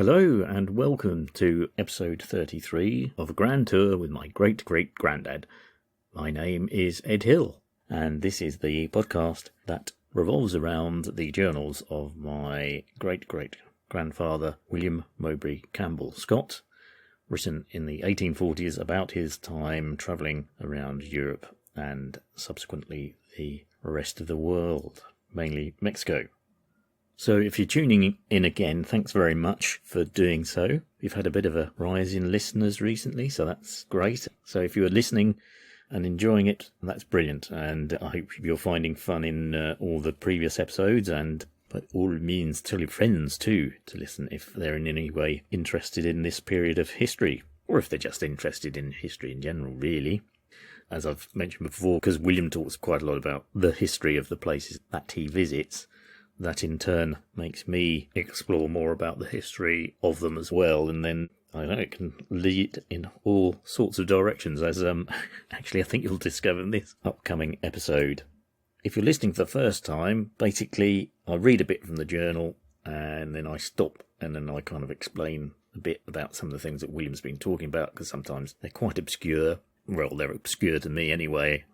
Hello and welcome to episode 33 of a grand tour with my great-great-granddad. My name is Ed Hill, and this is the podcast that revolves around the journals of my great-great-grandfather William Mowbray Campbell Scott, written in the 1840s about his time travelling around Europe and subsequently the rest of the world, mainly Mexico. So if you're tuning in again, thanks very much for doing so. We've had a bit of a rise in listeners recently, so that's great. So if you are listening and enjoying it, that's brilliant. And I hope you're finding fun in all the previous episodes. And by all means, tell your friends too to listen if they're in any way interested in this period of history. Or if they're just interested in history in general, really. As I've mentioned before, because William talks quite a lot about the history of the places that he visits, that in turn makes me explore more about the history of them as well, and then I know it can lead in all sorts of directions, as actually I think you'll discover in this upcoming episode. If you're listening for the first time, basically I read a bit from the journal and then I stop and then I kind of explain a bit about some of the things that William's been talking about, because sometimes they're quite obscure. Well, they're obscure to me anyway,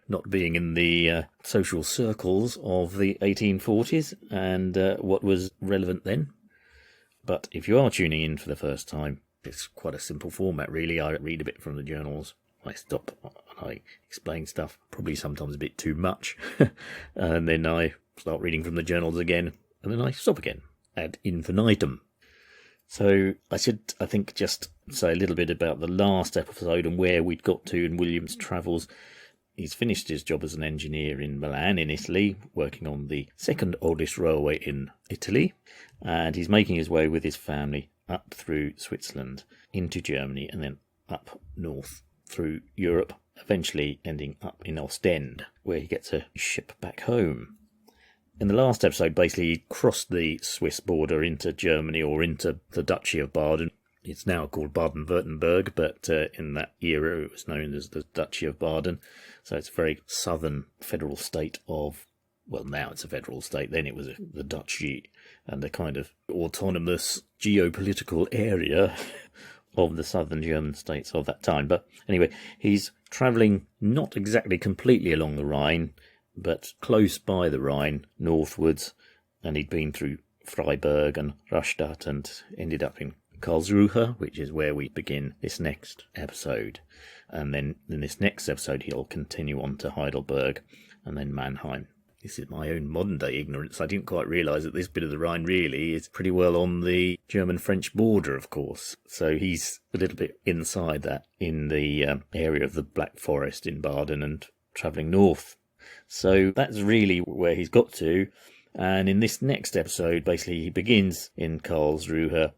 not being in the social circles of the 1840s and what was relevant then. But if you are tuning in for the first time, it's quite a simple format, really. I read a bit from the journals, I stop and I explain stuff, probably sometimes a bit too much, and then I start reading from the journals again, and then I stop again, ad infinitum. So I should, I think, just say a little bit about the last episode and where we'd got to in William's travels. He's finished his job as an engineer in Milan in Italy, working on the second oldest railway in Italy, and he's making his way with his family up through Switzerland into Germany and then up north through Europe, eventually ending up in Ostend, where he gets a ship back home. In the last episode, basically, he crossed the Swiss border into Germany or into the Duchy of Baden. It's now called Baden-Württemberg, but in that era it was known as the Duchy of Baden. So it's a very southern federal state of, well, now it's a federal state, then it was the Duchy, and a kind of autonomous geopolitical area of the southern German states of that time. But anyway, he's travelling not exactly completely along the Rhine, but close by the Rhine, northwards, and he'd been through Freiburg and Rastatt and ended up in Karlsruhe, which is where we begin this next episode. And then in this next episode, he'll continue on to Heidelberg and then Mannheim. This is my own modern-day ignorance. I didn't quite realise that this bit of the Rhine really is pretty well on the German-French border, of course. So he's a little bit inside that in the area of the Black Forest in Baden and travelling north. So that's really where he's got to. And in this next episode, basically, he begins in Karlsruhe,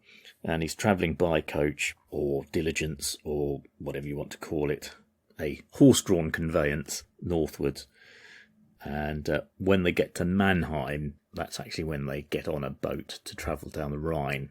and he's travelling by coach or diligence or whatever you want to call it, a horse-drawn conveyance northwards. And when they get to Mannheim, that's actually when they get on a boat to travel down the Rhine.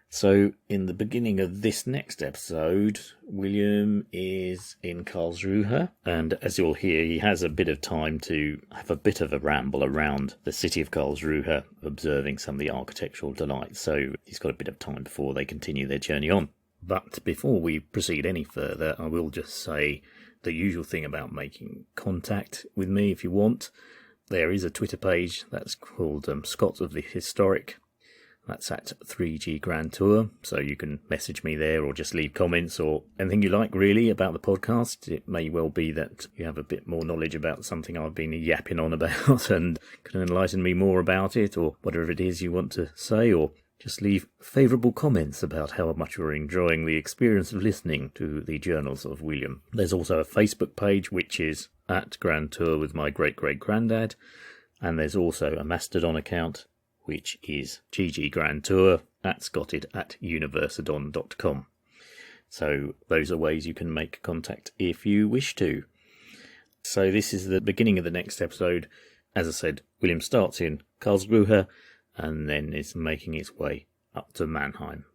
So in the beginning of this next episode, William is in Karlsruhe, and as you'll hear, he has a bit of time to have a bit of a ramble around the city of Karlsruhe, observing some of the architectural delights. So he's got a bit of time before they continue their journey on. But before we proceed any further, I will just say the usual thing about making contact with me if you want. There is a Twitter page that's called Scott of the Historic. That's at 3G Grand Tour, so you can message me there or just leave comments or anything you like, really, about the podcast. It may well be that you have a bit more knowledge about something I've been yapping on about and can enlighten me more about it, or whatever it is you want to say, or just leave favourable comments about how much you're enjoying the experience of listening to the journals of William. There's also a Facebook page, which is at Grand Tour with my great-great-granddad, and there's also a Mastodon account, which is GG Grand Tour at scotted@universadon.com. So those are ways you can make contact if you wish to. So this is the beginning of the next episode. As I said, William starts in Karlsruhe and then is making its way up to Mannheim.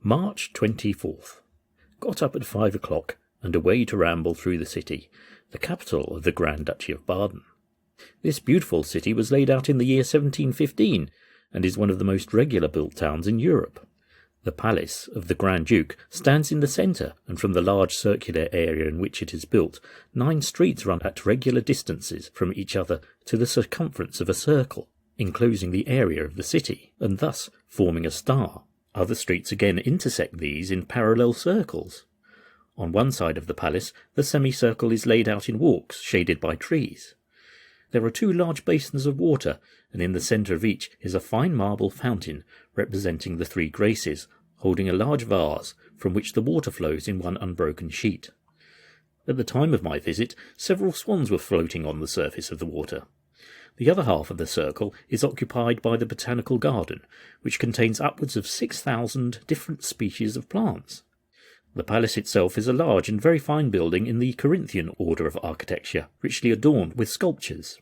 March 24th. Got up at 5 o'clock and away to ramble through the city, the capital of the Grand Duchy of Baden. This beautiful city was laid out in the year 1715 and is one of the most regular built towns in Europe. The palace of the Grand Duke stands in the centre, and from the large circular area in which it is built, 9 streets run at regular distances from each other to the circumference of a circle, enclosing the area of the city, and thus forming a star. Other streets again intersect these in parallel circles. On one side of the palace, the semicircle is laid out in walks, shaded by trees. There are 2 large basins of water, and in the centre of each is a fine marble fountain representing the 3 Graces, holding a large vase from which the water flows in one unbroken sheet. At the time of my visit, several swans were floating on the surface of the water. The other half of the circle is occupied by the botanical garden, which contains upwards of 6,000 different species of plants. The palace itself is a large and very fine building in the Corinthian order of architecture, richly adorned with sculptures.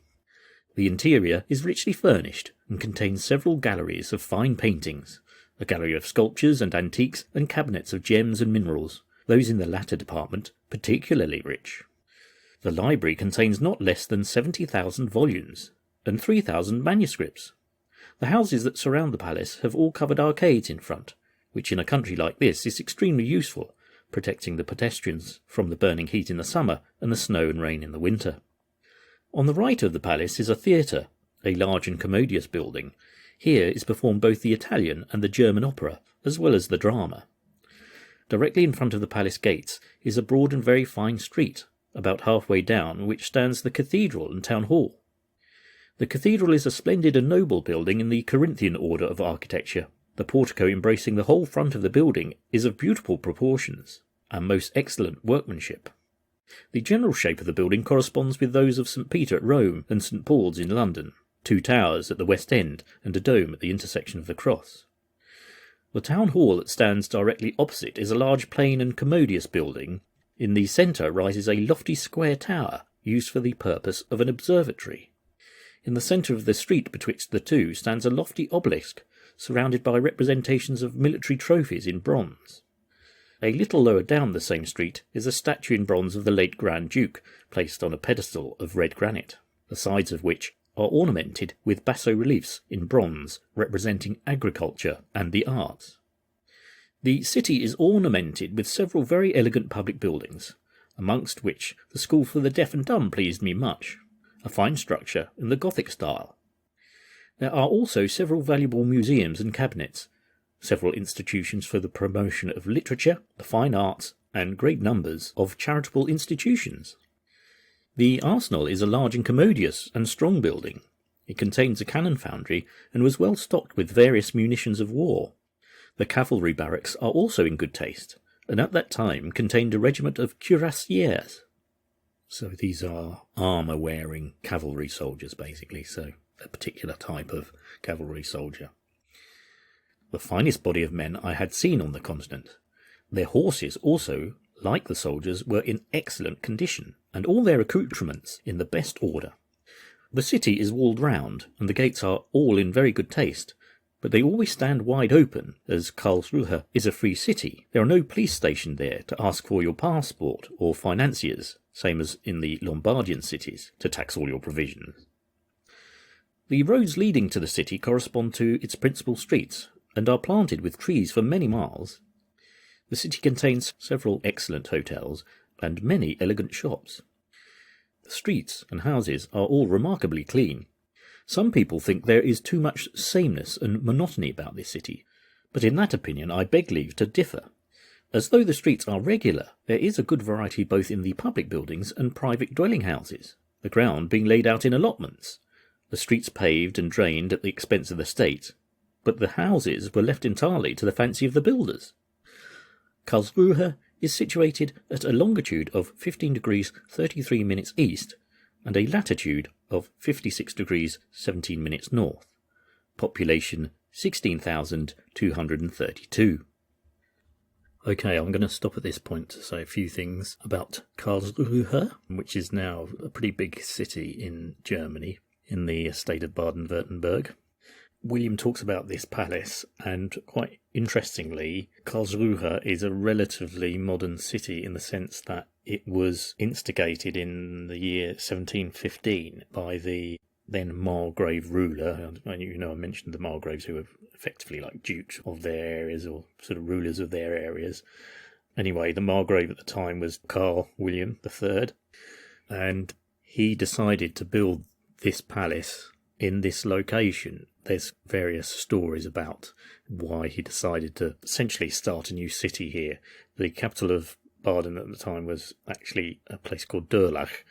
The interior is richly furnished and contains several galleries of fine paintings, a gallery of sculptures and antiques, and cabinets of gems and minerals, those in the latter department particularly rich. The library contains not less than 70,000 volumes and 3,000 manuscripts. The houses that surround the palace have all covered arcades in front, which in a country like this is extremely useful, protecting the pedestrians from the burning heat in the summer and the snow and rain in the winter. On the right of the palace is a theatre, a large and commodious building. Here is performed both the Italian and the German opera, as well as the drama. Directly in front of the palace gates is a broad and very fine street, about halfway down which stands the cathedral and town hall. The cathedral is a splendid and noble building in the Corinthian order of architecture. The portico embracing the whole front of the building is of beautiful proportions and most excellent workmanship. The general shape of the building corresponds with those of St. Peter at Rome and St. Paul's in London, 2 towers at the west end and a dome at the intersection of the cross. The town hall that stands directly opposite is a large plain and commodious building. In the centre rises a lofty square tower used for the purpose of an observatory. In the centre of the street betwixt the two stands a lofty obelisk, surrounded by representations of military trophies in bronze. A little lower down the same street is a statue in bronze of the late Grand Duke, placed on a pedestal of red granite, the sides of which are ornamented with bas-reliefs in bronze representing agriculture and the arts. The city is ornamented with several very elegant public buildings, amongst which the School for the Deaf and Dumb pleased me much, a fine structure in the Gothic style. There are also several valuable museums and cabinets, several institutions for the promotion of literature, the fine arts, and great numbers of charitable institutions. The arsenal is a large and commodious and strong building. It contains a cannon foundry and was well stocked with various munitions of war. The cavalry barracks are also in good taste, and at that time contained a regiment of cuirassiers. So these are armour-wearing cavalry soldiers, basically, so a particular type of cavalry soldier. The finest body of men I had seen on the continent. Their horses also, like the soldiers, were in excellent condition, and all their accoutrements in the best order. The city is walled round, and the gates are all in very good taste, but they always stand wide open, as Karlsruhe is a free city. There are no police stationed there to ask for your passport, or financiers, same as in the Lombardian cities, to tax all your provisions. The roads leading to the city correspond to its principal streets, and are planted with trees for many miles. The city contains several excellent hotels, and many elegant shops. The streets and houses are all remarkably clean. Some people think there is too much sameness and monotony about this city, but in that opinion I beg leave to differ. As though the streets are regular, there is a good variety both in the public buildings and private dwelling houses, the ground being laid out in allotments, the streets paved and drained at the expense of the state, but the houses were left entirely to the fancy of the builders. Karlsruhe is situated at a longitude of 15 degrees 33 minutes east and a latitude of 56 degrees 17 minutes north. Population 16,232. Okay, I'm going to stop at this point to say a few things about Karlsruhe, which is now a pretty big city in Germany, in the state of Baden-Württemberg. William talks about this palace, and quite interestingly, Karlsruhe is a relatively modern city in the sense that it was instigated in the year 1715 by the then Margrave ruler. I mentioned the Margraves, who were effectively like dukes of their areas, or sort of rulers of their areas. Anyway, the Margrave at the time was Karl William III, and he decided to build this palace in this location. There's various stories about why he decided to essentially start a new city here. The capital of Baden at the time was actually a place called Durlach,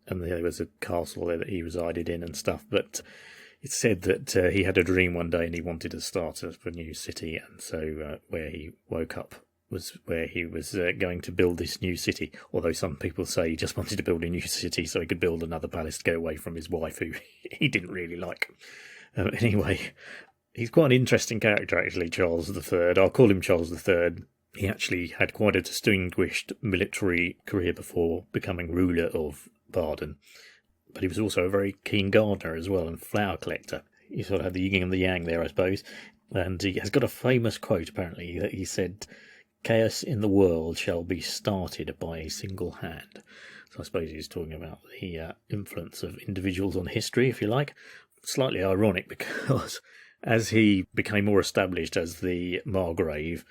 and there was a castle there that he resided in and stuff. But it's said that he had a dream one day and he wanted to start a new city, and so where he woke up was where he was going to build this new city, although some people say he just wanted to build a new city so he could build another palace to go away from his wife, who he didn't really like. Anyway, he's quite an interesting character, actually, Charles III. I'll call him Charles III. He actually had quite a distinguished military career before becoming ruler of Baden, but he was also a very keen gardener as well, and flower collector. You sort of had the yin and the yang there, I suppose. And he has got a famous quote, apparently, that he said, "Chaos in the world shall be started by a single hand." So I suppose he's talking about the influence of individuals on history, if you like. Slightly ironic, because as he became more established as the Margrave,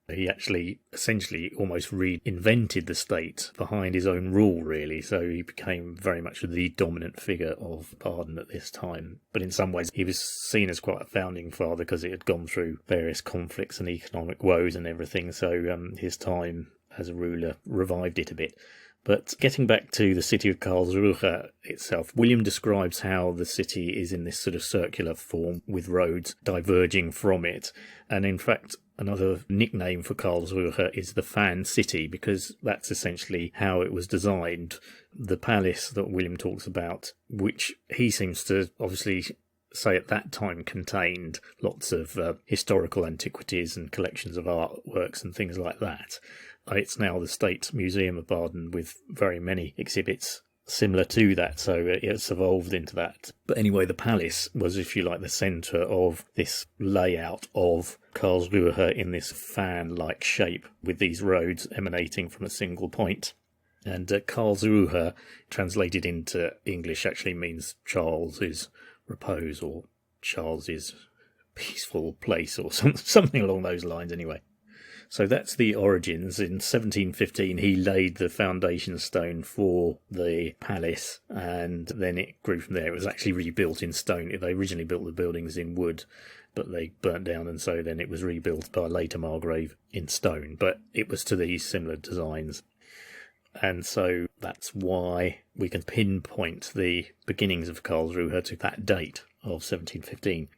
he actually essentially almost reinvented the state behind his own rule, really. So he became very much the dominant figure of Baden at this time. But in some ways, he was seen as quite a founding father because it had gone through various conflicts and economic woes and everything. So his time as a ruler revived it a bit. But getting back to the city of Karlsruhe itself, William describes how the city is in this sort of circular form with roads diverging from it. And in fact, another nickname for Karlsruhe is the Fan City, because that's essentially how it was designed. The palace that William talks about, which he seems to obviously say at that time contained lots of historical antiquities and collections of artworks and things like that. It's now the State Museum of Baden with very many exhibits similar to that, so it's evolved into that. But anyway, the palace was, if you like, the centre of this layout of Karlsruhe in this fan-like shape with these roads emanating from a single point. And Karlsruhe, translated into English, actually means Charles's repose, or Charles's peaceful place, or something along those lines anyway. So that's the origins. In 1715, he laid the foundation stone for the palace, and then it grew from there. It was actually rebuilt in stone. They originally built the buildings in wood, but they burnt down, and so then it was rebuilt by a later Margrave in stone. But it was to these similar designs. And so that's why we can pinpoint the beginnings of Karlsruhe to that date of 1715.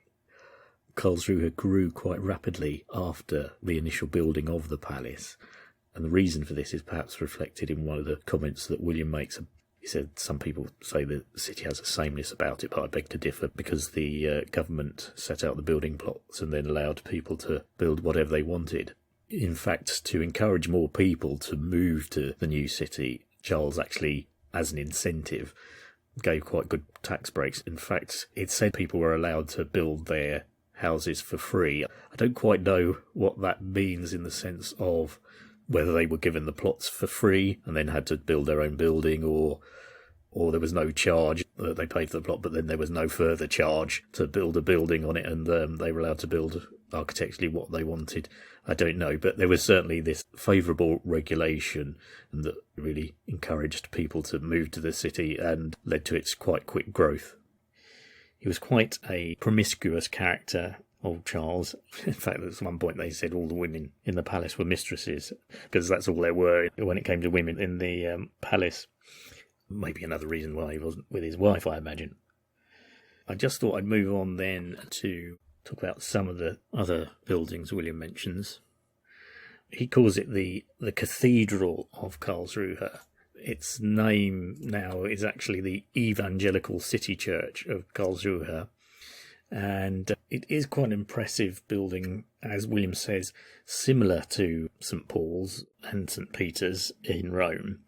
Karlsruhe grew quite rapidly after the initial building of the palace, and the reason for this is perhaps reflected in one of the comments that William makes. He said, some people say the city has a sameness about it, but I beg to differ, because the government set out the building plots and then allowed people to build whatever they wanted. In fact, to encourage more people to move to the new city, Charles actually, as an incentive, gave quite good tax breaks. In fact, it said people were allowed to build their houses for free. I don't quite know what that means in the sense of whether they were given the plots for free and then had to build their own building, or there was no charge that they paid for the plot, but then there was no further charge to build a building on it, and they were allowed to build architecturally what they wanted. I don't know, but there was certainly this favourable regulation that really encouraged people to move to the city and led to its quite quick growth. He was quite a promiscuous character, old Charles. In fact, at one point they said all the women in the palace were mistresses, because that's all there were when it came to women in the palace. Maybe another reason why he wasn't with his wife, I imagine. I just thought I'd move on then to talk about some of the other buildings William mentions. He calls it the Cathedral of Karlsruhe. Its name now is actually the Evangelical City Church of Karlsruhe, and it is quite an impressive building, as William says, similar to St Paul's and St Peter's in Rome.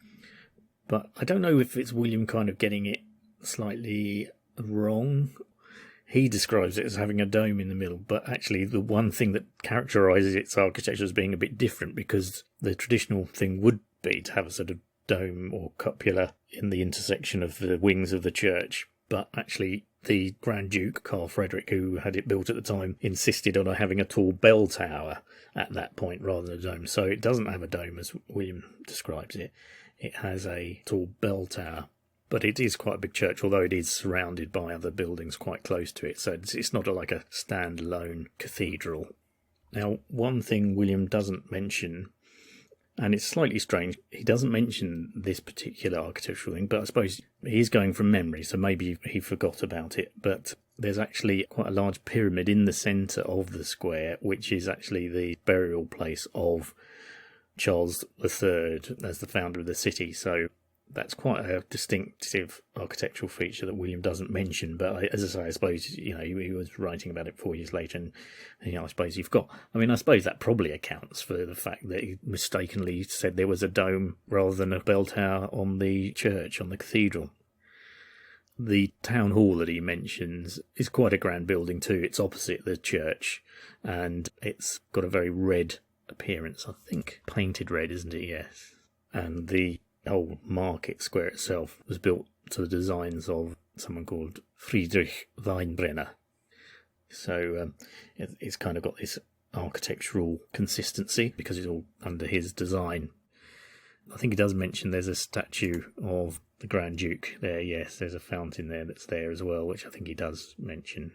But I don't know if it's William kind of getting it slightly wrong. he describes it as having a dome in the middle, but actually the one thing that characterises its architecture as being a bit different, because the traditional thing would be to have a sort of dome or cupola in the intersection of the wings of the church, but actually the Grand Duke, Karl Frederick, who had it built at the time, insisted on having a tall bell tower at that point rather than a dome. So it doesn't have a dome as William describes it. It has a tall bell tower. But it is quite a big church, although it is surrounded by other buildings quite close to it. So it's not like a standalone cathedral. Now, one thing William doesn't mention, and it's slightly strange, he doesn't mention this particular architectural thing, but I suppose he's going from memory, so maybe he forgot about it. But there's actually quite a large pyramid in the centre of the square, which is actually the burial place of Charles III as the founder of the city. So that's quite a distinctive architectural feature that William doesn't mention. But as I say, I suppose, he was writing about it 4 years later, and I suppose you've got. I suppose that probably accounts for the fact that he mistakenly said there was a dome rather than a bell tower on the church, on the cathedral. The town hall that he mentions is quite a grand building too. It's opposite the church, and it's got a very red appearance, I think. Painted red, isn't it? Yes. And the whole market square itself was built to the designs of someone called Friedrich Weinbrenner. So it's kind of got this architectural consistency because it's all under his design. I think he does mention there's a statue of the Grand Duke there. Yes, there's a fountain there that's there as well, which I think he does mention.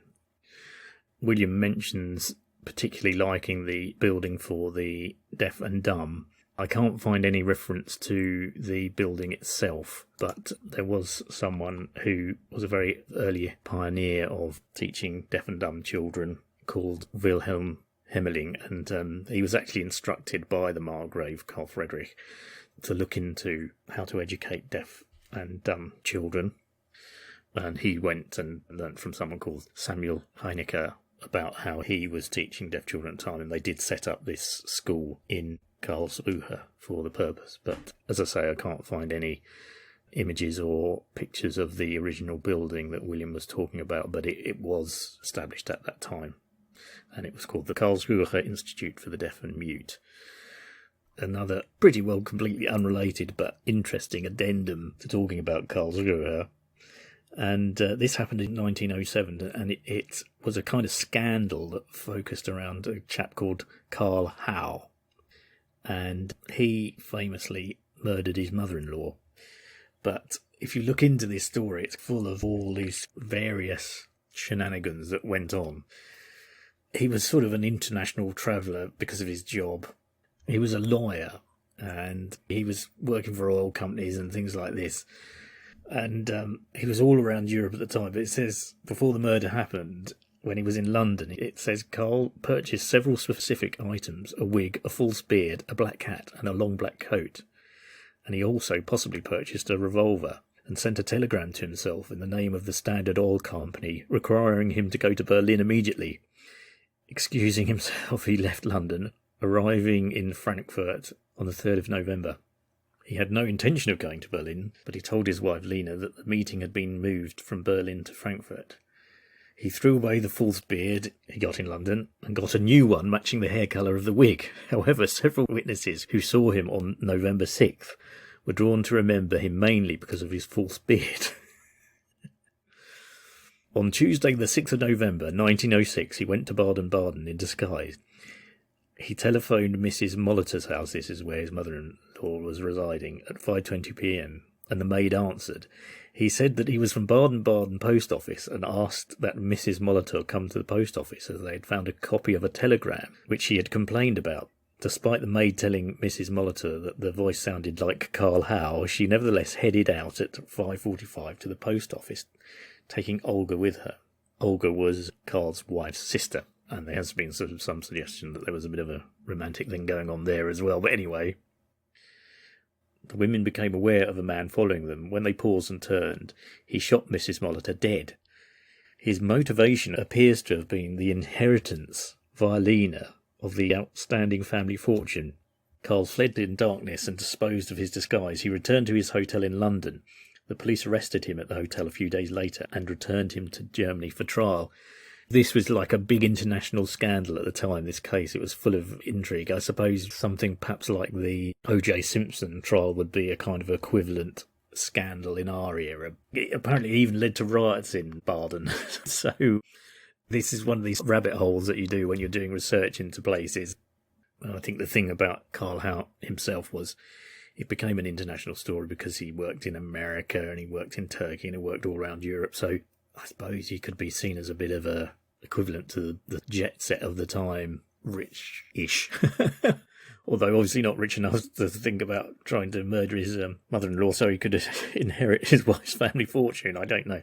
William mentions particularly liking the building for the deaf and dumb. I can't find any reference to the building itself, but there was someone who was a very early pioneer of teaching deaf and dumb children called Wilhelm Hemmerling, and he was actually instructed by the Margrave, Karl Frederick, to look into how to educate deaf and dumb children. And he went and learnt from someone called Samuel Heinecker about how he was teaching deaf children at the time, and they did set up this school in Karlsruhe for the purpose. But as I say, I can't find any images or pictures of the original building that William was talking about, but it was established at that time, and it was called the Karlsruhe Institute for the Deaf and Mute. Another pretty well completely unrelated but interesting addendum to talking about Karlsruhe. And this happened in 1907, and it was a kind of scandal that focused around a chap called Karl Howe. And he famously murdered his mother-in-law. But if you look into this story, it's full of all these various shenanigans that went on. He was sort of an international traveller because of his job. He was a lawyer, and he was working for oil companies and things like this. And he was all around Europe at the time. But it says, before the murder happened, when he was in London, it says Karl purchased several specific items: a wig, a false beard, a black hat, and a long black coat. And he also possibly purchased a revolver and sent a telegram to himself in the name of the Standard Oil Company, requiring him to go to Berlin immediately. Excusing himself, he left London, arriving in Frankfurt on the 3rd of November. He had no intention of going to Berlin, but he told his wife Lena that the meeting had been moved from Berlin to Frankfurt. He threw away the false beard he got in London and got a new one matching the hair colour of the wig. However, several witnesses who saw him on November 6th were drawn to remember him mainly because of his false beard. On Tuesday the 6th of November 1906, he went to Baden-Baden in disguise. He telephoned Mrs. Molitor's house, this is where his mother-in-law was residing, at 5:20 p.m, and the maid answered. He said that he was from Baden-Baden post office and asked that Mrs. Molitor come to the post office as they had found a copy of a telegram which he had complained about. Despite the maid telling Mrs. Molitor that the voice sounded like Karl Howe, she nevertheless headed out at 5:45 to the post office, taking Olga with her. Olga was Karl's wife's sister, and there has been sort of some suggestion that there was a bit of a romantic thing going on there as well. But anyway, the women became aware of a man following them. When they paused and turned, he shot Mrs. Molitor dead. His motivation appears to have been the inheritance via Lena of the outstanding family fortune. Karl fled in darkness and disposed of his disguise. He returned to his hotel in London. The police arrested him at the hotel a few days later and returned him to Germany for trial. This was like a big international scandal at the time, this case. It was full of intrigue. I suppose something perhaps like the O.J. Simpson trial would be a kind of equivalent scandal in our era. It apparently even led to riots in Baden. So this is one of these rabbit holes that you do when you're doing research into places. And I think the thing about Karl himself was it became an international story because he worked in America and he worked in Turkey and he worked all around Europe. So I suppose he could be seen as a bit of a equivalent to the jet set of the time, rich-ish. Although obviously not rich enough to think about trying to murder his mother-in-law so he could inherit his wife's family fortune. I don't know.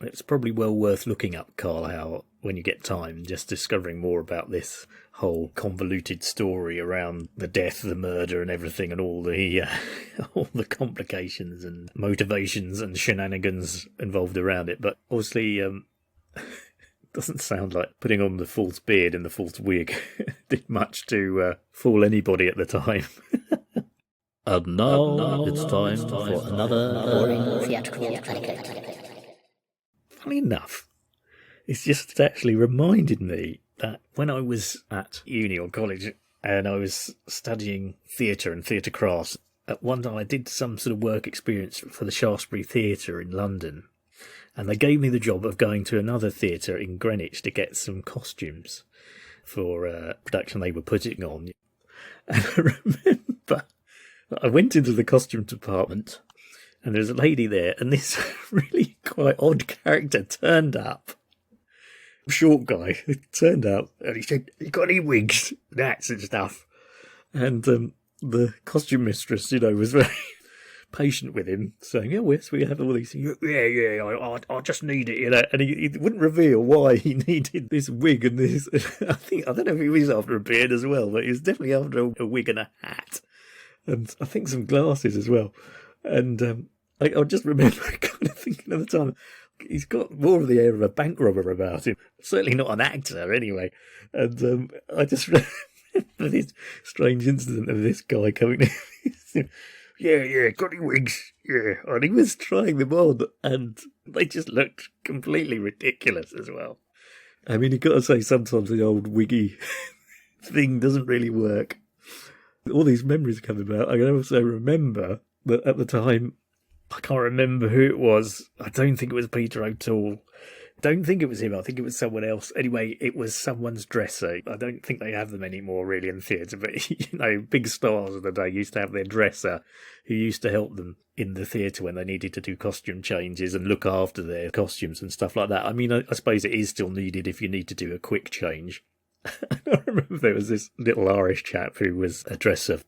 It's probably well worth looking up Karl when you get time, just discovering more about this whole convoluted story around the death, the murder and everything, and all the complications and motivations and shenanigans involved around it. But obviously doesn't sound like putting on the false beard and the false wig did much to fool anybody at the time. And now it's time for another boring theatrical anecdote. Funny enough, it's just actually reminded me that when I was at uni or college and I was studying theatre and theatre crafts, at one time I did some sort of work experience for the Shaftesbury Theatre in London. And they gave me the job of going to another theatre in Greenwich to get some costumes for a production they were putting on. And I remember I went into the costume department and there was a lady there, and this really quite odd character turned up. Short guy turned up and he said, "You got any wigs, hats and stuff?" And the costume mistress, was very patient with him, saying, "Oh, yes, we have all these things." Yeah, I just need it, And he wouldn't reveal why he needed this wig and this. I don't know if he was after a beard as well, but he was definitely after a wig and a hat, and I think some glasses as well. And I just remember kind of thinking at the time, he's got more of the air of a bank robber about him. Certainly not an actor, anyway. And I just remember this strange incident of this guy coming in. Yeah, got any wigs? Yeah. And he was trying them on, and they just looked completely ridiculous as well. I mean, you've got to say sometimes the old wiggy thing doesn't really work. All these memories come about. I can also remember that at the time, I can't remember who it was. I don't think it was Peter O'Toole. Don't think it was him. I think it was someone else. Anyway, it was someone's dresser. I don't think they have them anymore, really, in theatre. But, big stars of the day used to have their dresser who used to help them in the theatre when they needed to do costume changes and look after their costumes and stuff like that. I mean, I suppose it is still needed if you need to do a quick change. I remember there was this little Irish chap who was a dresser.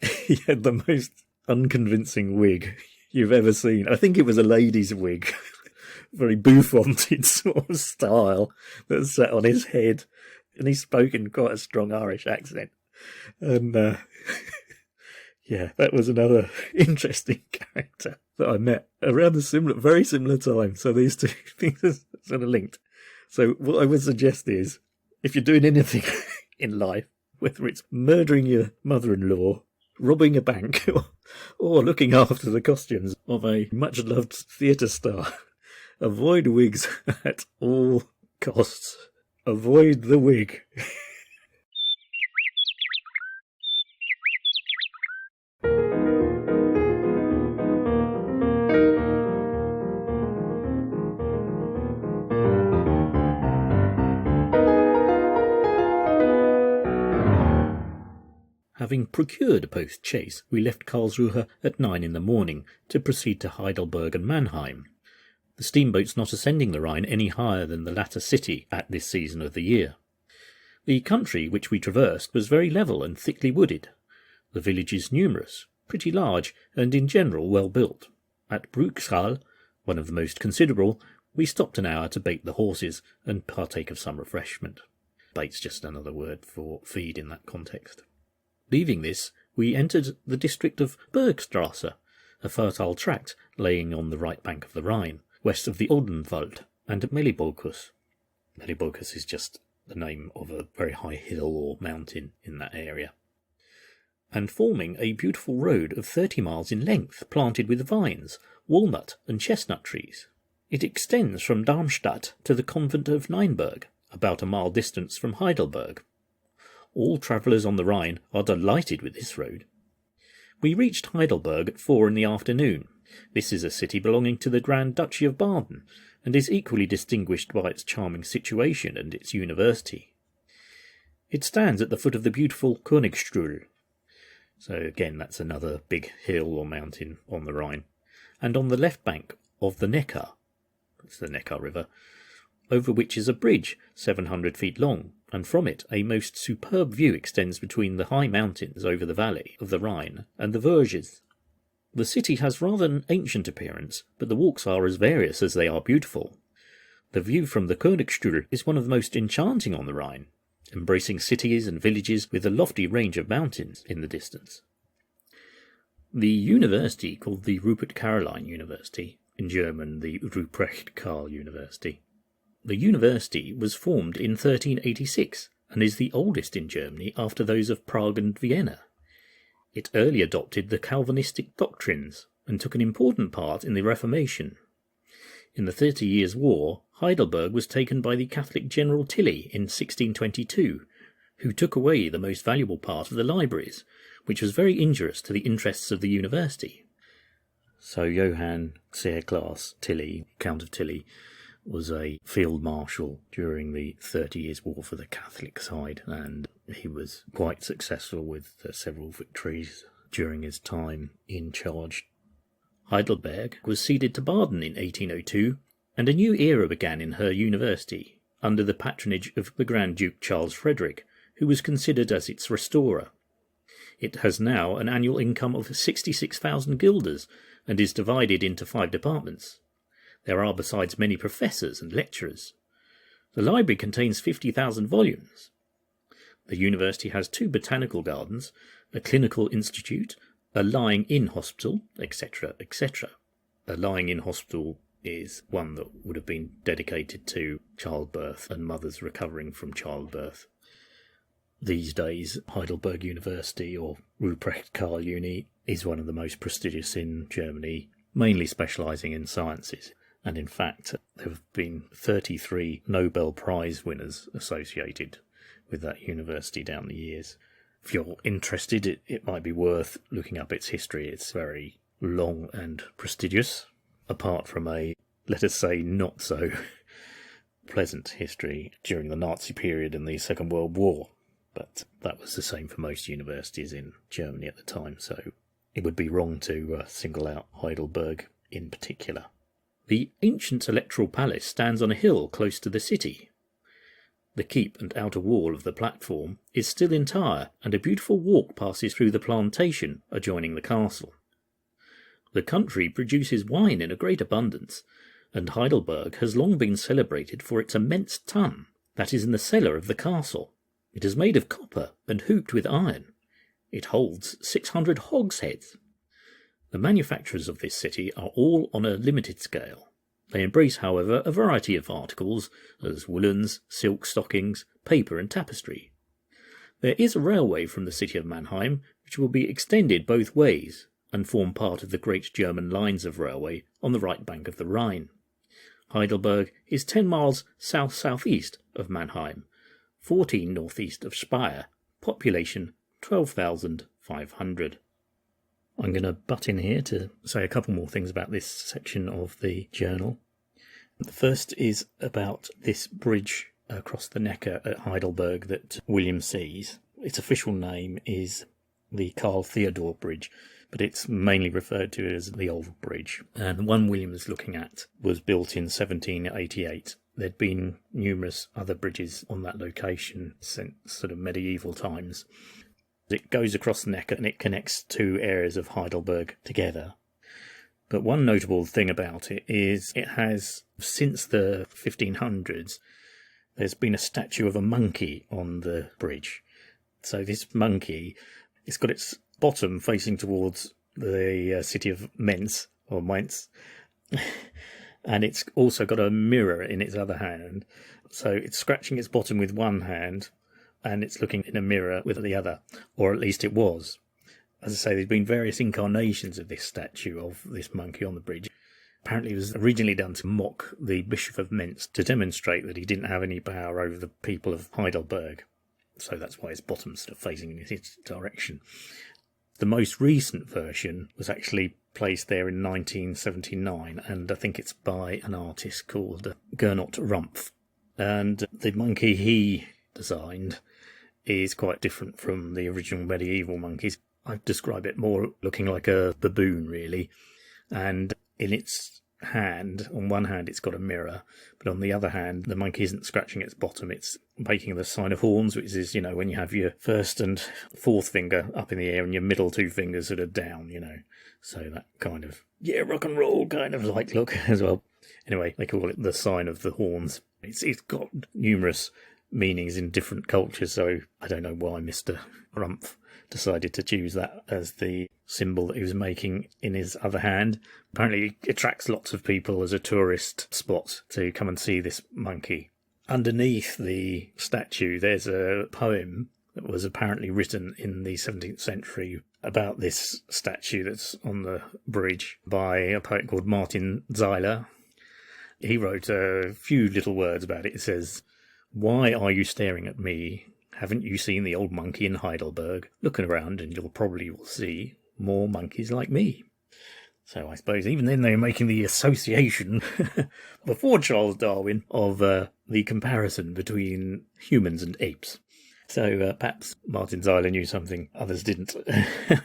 He had the most unconvincing wig you've ever seen. I think it was a lady's wig. Very bouffanted sort of style that sat on his head, and he spoke in quite a strong Irish accent. And yeah, that was another interesting character that I met around the very similar time. So these two things are sort of linked. So what I would suggest is, if you're doing anything in life, whether it's murdering your mother-in-law, robbing a bank, or looking after the costumes of a much-loved theatre star, avoid wigs at all costs. Avoid the wig. Having procured a post-chaise, we left Karlsruhe at 9 in the morning to proceed to Heidelberg and Mannheim. The steamboats not ascending the Rhine any higher than the latter city at this season of the year. The country which we traversed was very level and thickly wooded. The villages numerous, pretty large, and in general well built. At Bruchsal, one of the most considerable, we stopped an hour to bait the horses and partake of some refreshment. Bait's just another word for feed in that context. Leaving this, we entered the district of Bergstrasse, a fertile tract laying on the right bank of the Rhine, west of the Odenwald and Melibocus. Melibocus is just the name of a very high hill or mountain in that area. and forming a beautiful road of 30 miles in length, planted with vines, walnut and chestnut trees. It extends from Darmstadt to the convent of Nienberg, about a mile distance from Heidelberg. All travellers on the Rhine are delighted with this road. We reached Heidelberg at 4 in the afternoon. This is a city belonging to the Grand Duchy of Baden, and is equally distinguished by its charming situation and its university. It stands at the foot of the beautiful Königstuhl. So again, that's another big hill or mountain on the Rhine, and on the left bank of the Neckar. It's the Neckar River, over which is a bridge 700 feet long, and from it a most superb view extends between the high mountains over the valley of the Rhine and the Vosges. The city has rather an ancient appearance, but the walks are as various as they are beautiful. The view from the Königstuhl is one of the most enchanting on the Rhine, embracing cities and villages with a lofty range of mountains in the distance. The university, called the Rupert Caroline University, in German the Ruprecht Karl University. The university was formed in 1386 and is the oldest in Germany after those of Prague and Vienna. It early adopted the Calvinistic doctrines and took an important part in the Reformation. In the 30 Years' War, Heidelberg was taken by the Catholic General Tilly in 1622, who took away the most valuable part of the libraries, which was very injurious to the interests of the university. So Johann Cereclas Tilly, Count of Tilly, was a field marshal during the 30 Years' War for the Catholic side, and he was quite successful with several victories during his time in charge. Heidelberg was ceded to Baden in 1802, and a new era began in her university, under the patronage of the Grand Duke Charles Frederick, who was considered as its restorer. It has now an annual income of 66,000 guilders, and is divided into 5 departments. There are besides many professors and lecturers. The library contains 50,000 volumes. The university has 2 botanical gardens, a clinical institute, a lying-in hospital, etc., etc. A lying-in hospital is one that would have been dedicated to childbirth and mothers recovering from childbirth. These days, Heidelberg University, or Ruprecht Karl Uni, is one of the most prestigious in Germany, mainly specialising in sciences. And in fact, there have been 33 Nobel Prize winners associated with that university down the years. If you're interested, it might be worth looking up its history. It's very long and prestigious, apart from a, let us say, not so pleasant history during the Nazi period and the Second World War. But that was the same for most universities in Germany at the time, so it would be wrong to single out Heidelberg in particular. The ancient electoral palace stands on a hill close to the city. The keep and outer wall of the platform is still entire, and a beautiful walk passes through the plantation adjoining the castle. The country produces wine in a great abundance, and Heidelberg has long been celebrated for its immense tun that is in the cellar of the castle. It is made of copper and hooped with iron. It holds 600 hogsheads. The manufacturers of this city are all on a limited scale. They embrace, however, a variety of articles, as woolens, silk stockings, paper and tapestry. There is a railway from the city of Mannheim, which will be extended both ways, and form part of the great German lines of railway on the right bank of the Rhine. Heidelberg is 10 miles south-southeast of Mannheim, 14 northeast of Speyer, population 12,500. I'm going to butt in here to say a couple more things about this section of the journal. The first is about this bridge across the Neckar at Heidelberg that William sees. Its official name is the Karl Theodor Bridge, but it's mainly referred to as the Old Bridge. And the one William is looking at was built in 1788. There'd been numerous other bridges on that location since sort of medieval times. It goes across the Neckar and it connects 2 areas of Heidelberg together. But one notable thing about it is it has, since the 1500s, there's been a statue of a monkey on the bridge. So this monkey, it's got its bottom facing towards the city of Mainz, and it's also got a mirror in its other hand. So it's scratching its bottom with one hand, and it's looking in a mirror with the other, or at least it was. As I say, there's been various incarnations of this statue of this monkey on the bridge. Apparently it was originally done to mock the Bishop of Mentz, to demonstrate that he didn't have any power over the people of Heidelberg. So that's why his bottom's sort of facing in his direction. The most recent version was actually placed there in 1979, and I think it's by an artist called Gernot Rumpf. And the monkey he designed is quite different from the original medieval monkeys. I'd describe it more looking like a baboon, really. And in its hand, on one hand it's got a mirror, but on the other hand the monkey isn't scratching its bottom, it's making the sign of horns, which is, when you have your first and fourth finger up in the air and your middle two fingers sort of down, so that kind of rock and roll kind of like look as well. Anyway, they call it the sign of the horns. It's got numerous meanings in different cultures, so I don't know why Mr. Rumpf decided to choose that as the symbol that he was making in his other hand. Apparently it attracts lots of people as a tourist spot to come and see this monkey. Underneath the statue there's a poem that was apparently written in the 17th century about this statue that's on the bridge by a poet called Martin Zeiler. He wrote a few little words about it. It says, "Why are you staring at me? Haven't you seen the old monkey in Heidelberg? Looking around and you'll probably will see more monkeys like me." So I suppose even then they were making the association, before Charles Darwin, of the comparison between humans and apes. So perhaps Martin Zeiler knew something others didn't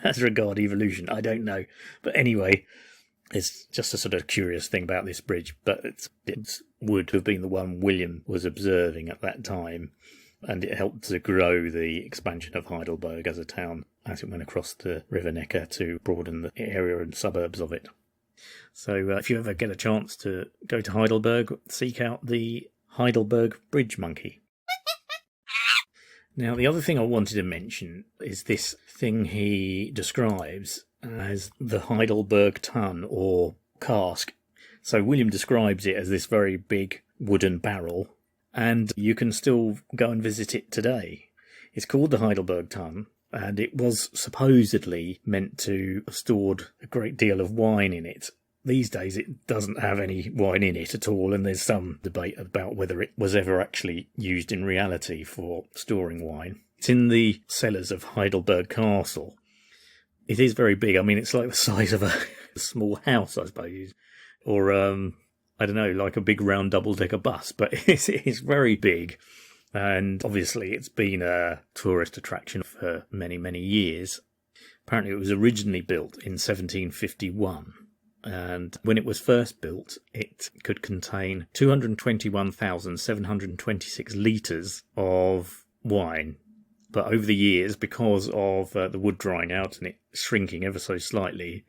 as regard evolution. I don't know. But anyway, it's just a sort of curious thing about this bridge. But it would have been the one William was observing at that time. And it helped to grow the expansion of Heidelberg as a town as it went across the River Neckar to broaden the area and suburbs of it. So if you ever get a chance to go to Heidelberg, seek out the Heidelberg Bridge Monkey. Now, the other thing I wanted to mention is this thing he describes as the Heidelberg Tun, or cask. So William describes it as this very big wooden barrel, and you can still go and visit it today. It's called the Heidelberg Tun, and it was supposedly meant to have stored a great deal of wine in it. These days it doesn't have any wine in it at all, and there's some debate about whether it was ever actually used in reality for storing wine. It's in the cellars of Heidelberg Castle. It is very big. I mean, it's like the size of a small house, I suppose, or I don't know, like a big round double-decker bus, but it's very big. And obviously it's been a tourist attraction for many, many years. Apparently it was originally built in 1751. And when it was first built, it could contain 221,726 litres of wine. But over the years, because of the wood drying out and it shrinking ever so slightly,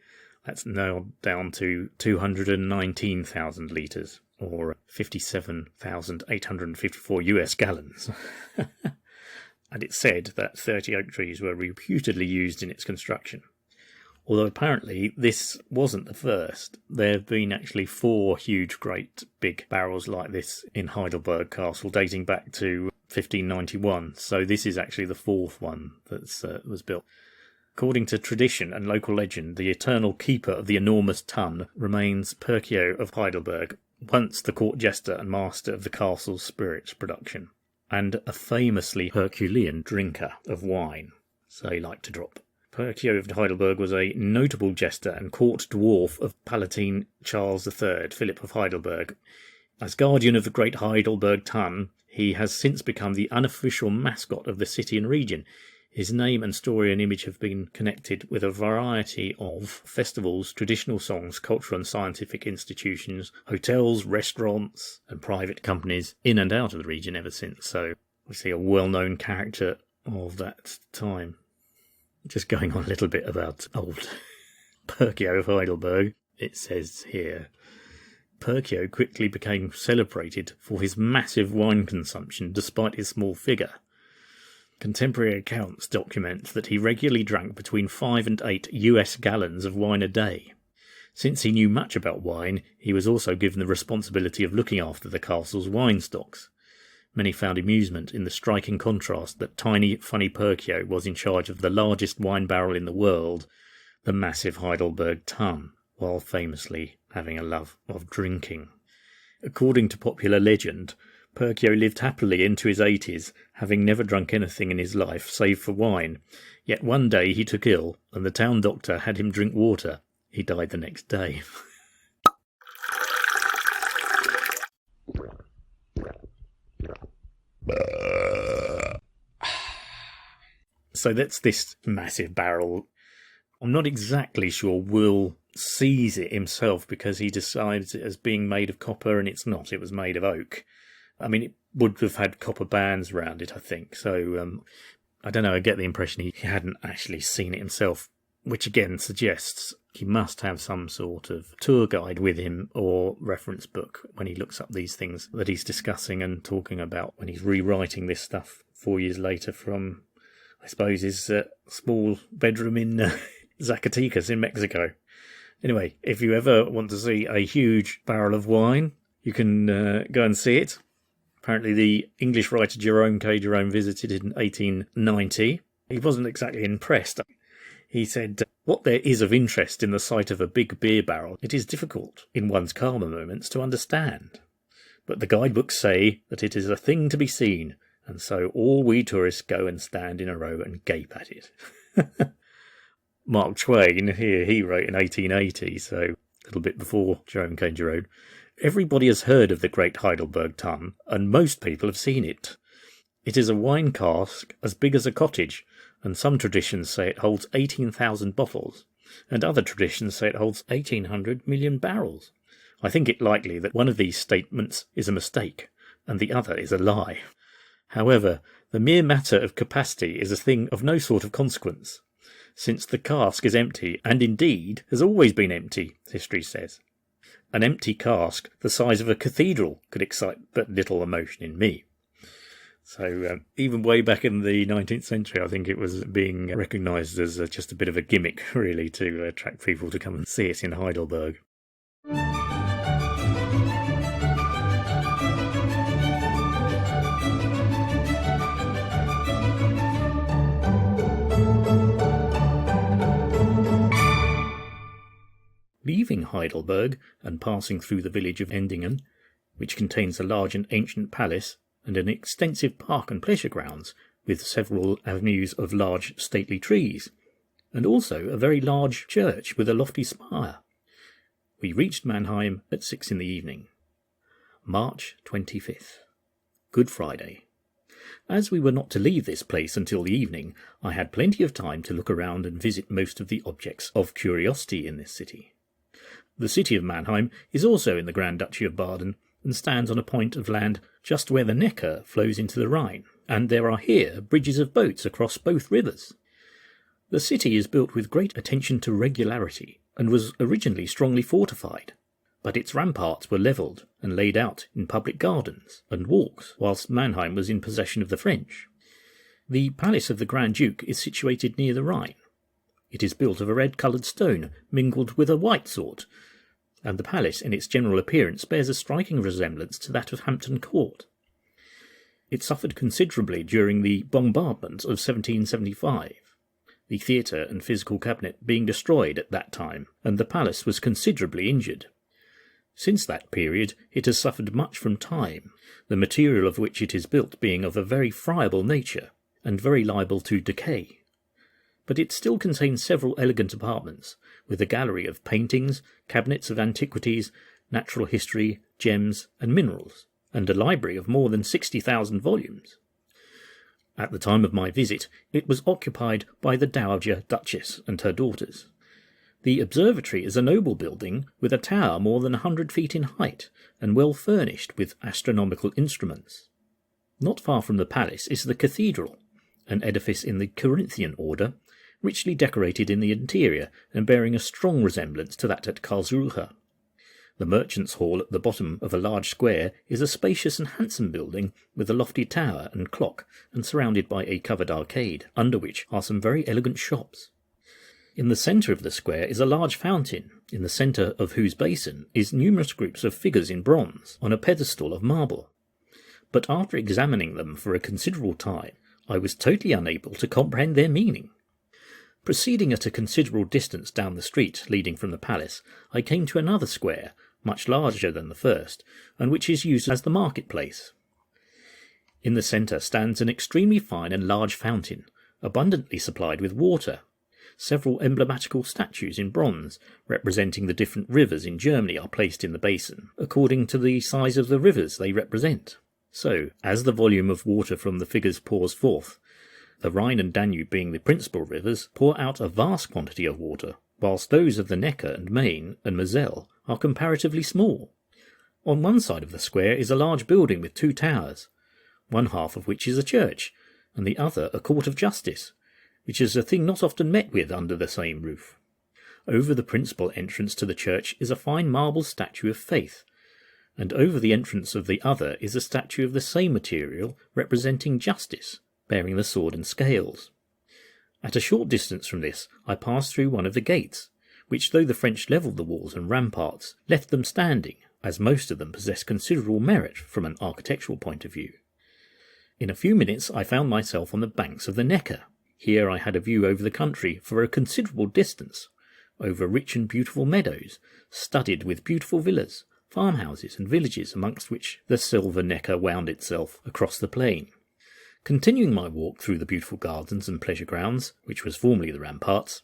that's now down to 219,000 litres, or 57,854 US gallons. And it's said that 30 oak trees were reputedly used in its construction. Although apparently this wasn't the first. There have been actually 4 huge, great, big barrels like this in Heidelberg Castle, dating back to 1591. So this is actually the 4th one that was built. According to tradition and local legend, the eternal keeper of the enormous tun remains Perkio of Heidelberg, once the court jester and master of the castle's spirits production, and a famously Herculean drinker of wine. So he liked to drop. Perkio of Heidelberg was a notable jester and court dwarf of Palatine Charles III, Philip of Heidelberg. As guardian of the great Heidelberg Tun, he has since become the unofficial mascot of the city and region. His name and story and image have been connected with a variety of festivals, traditional songs, cultural and scientific institutions, hotels, restaurants, and private companies in and out of the region ever since. So we see a well-known character of that time. Just going on a little bit about old Perkio of Heidelberg, it says here, Perkio quickly became celebrated for his massive wine consumption despite his small figure. Contemporary accounts document that he regularly drank between 5 and 8 US gallons of wine a day. Since he knew much about wine, he was also given the responsibility of looking after the castle's wine stocks. Many found amusement in the striking contrast that tiny, funny Perkio was in charge of the largest wine barrel in the world, the massive Heidelberg Tun, while famously having a love of drinking. According to popular legend, Perkio lived happily into his 80s, having never drunk anything in his life save for wine. Yet one day he took ill, and the town doctor had him drink water. He died the next day. So that's this massive barrel. I'm not exactly sure Will sees it himself because he decides it as being made of copper, and it's not. It was made of oak. I mean, it would have had copper bands around it, I think. So, I don't know, I get the impression he hadn't actually seen it himself, which again suggests he must have some sort of tour guide with him or reference book when he looks up these things that he's discussing and talking about when he's rewriting this stuff 4 years later from, I suppose, his small bedroom in Zacatecas in Mexico. Anyway, if you ever want to see a huge barrel of wine, you can go and see it. Apparently the English writer Jerome visited it in 1890. He wasn't exactly impressed. He said, "What there is of interest in the sight of a big beer barrel, it is difficult, in one's calmer moments, to understand. But the guidebooks say that it is a thing to be seen, and so all we tourists go and stand in a row and gape at it." Mark Twain, here he wrote in 1880, so a little bit before Jerome K. Jerome, "Everybody has heard of the great Heidelberg Tun, and most people have seen it. It is a wine cask as big as a cottage, and some traditions say it holds 18,000 bottles, and other traditions say it holds 1,800 million barrels. I think it likely that one of these statements is a mistake, and the other is a lie. However, the mere matter of capacity is a thing of no sort of consequence, since the cask is empty, and indeed has always been empty, history says. An empty cask the size of a cathedral could excite but little emotion in me." So even way back in the 19th century, I think it was being recognised as just a bit of a gimmick, really, to attract people to come and see it in Heidelberg. Leaving Heidelberg and passing through the village of Endingen, which contains a large and ancient palace and an extensive park and pleasure grounds with several avenues of large stately trees, and also a very large church with a lofty spire, we reached Mannheim at 6 in the evening. March 25th. Good Friday. As we were not to leave this place until the evening, I had plenty of time to look around and visit most of the objects of curiosity in this city. The city of Mannheim is also in the Grand Duchy of Baden, and stands on a point of land just where the Neckar flows into the Rhine, and there are here bridges of boats across both rivers. The city is built with great attention to regularity, and was originally strongly fortified, but its ramparts were levelled and laid out in public gardens and walks, whilst Mannheim was in possession of the French. The palace of the Grand Duke is situated near the Rhine. It is built of a red-coloured stone mingled with a white sort, and the palace in its general appearance bears a striking resemblance to that of Hampton Court. It suffered considerably during the bombardment of 1775, the theatre and physical cabinet being destroyed at that time, and the palace was considerably injured. Since that period it has suffered much from time, the material of which it is built being of a very friable nature, and very liable to decay. But it still contains several elegant apartments, with a gallery of paintings, cabinets of antiquities, natural history, gems, and minerals, and a library of more than 60,000 volumes. At the time of my visit, it was occupied by the Dowager Duchess and her daughters. The observatory is a noble building with a tower more than 100 feet in height, and well furnished with astronomical instruments. Not far from the palace is the cathedral, an edifice in the Corinthian order, richly decorated in the interior and bearing a strong resemblance to that at Karlsruhe. The merchants' hall at the bottom of a large square is a spacious and handsome building with a lofty tower and clock, and surrounded by a covered arcade, under which are some very elegant shops. In the centre of the square is a large fountain, in the centre of whose basin is numerous groups of figures in bronze on a pedestal of marble. but after examining them for a considerable time, I was totally unable to comprehend their meaning. Proceeding at a considerable distance down the street leading from the palace, I came to another square, much larger than the first, and which is used as the marketplace. In the centre stands an extremely fine and large fountain, abundantly supplied with water. Several emblematical statues in bronze, representing the different rivers in Germany, are placed in the basin, according to the size of the rivers they represent. So, as the volume of water from the figures pours forth, the Rhine and Danube being the principal rivers, pour out a vast quantity of water, whilst those of the Neckar and Main and Moselle are comparatively small. On one side of the square is a large building with 2 towers, one half of which is a church, and the other a court of justice, which is a thing not often met with under the same roof. Over the principal entrance to the church is a fine marble statue of Faith, and over the entrance of the other is a statue of the same material representing Justice, bearing the sword and scales. At a short distance from this I passed through one of the gates, which, though the French levelled the walls and ramparts, left them standing, as most of them possess considerable merit from an architectural point of view. In a few minutes I found myself on the banks of the Neckar. Here I had a view over the country for a considerable distance, over rich and beautiful meadows, studded with beautiful villas, farmhouses and villages, amongst which the silver Neckar wound itself across the plain. Continuing my walk through the beautiful gardens and pleasure grounds, which was formerly the ramparts,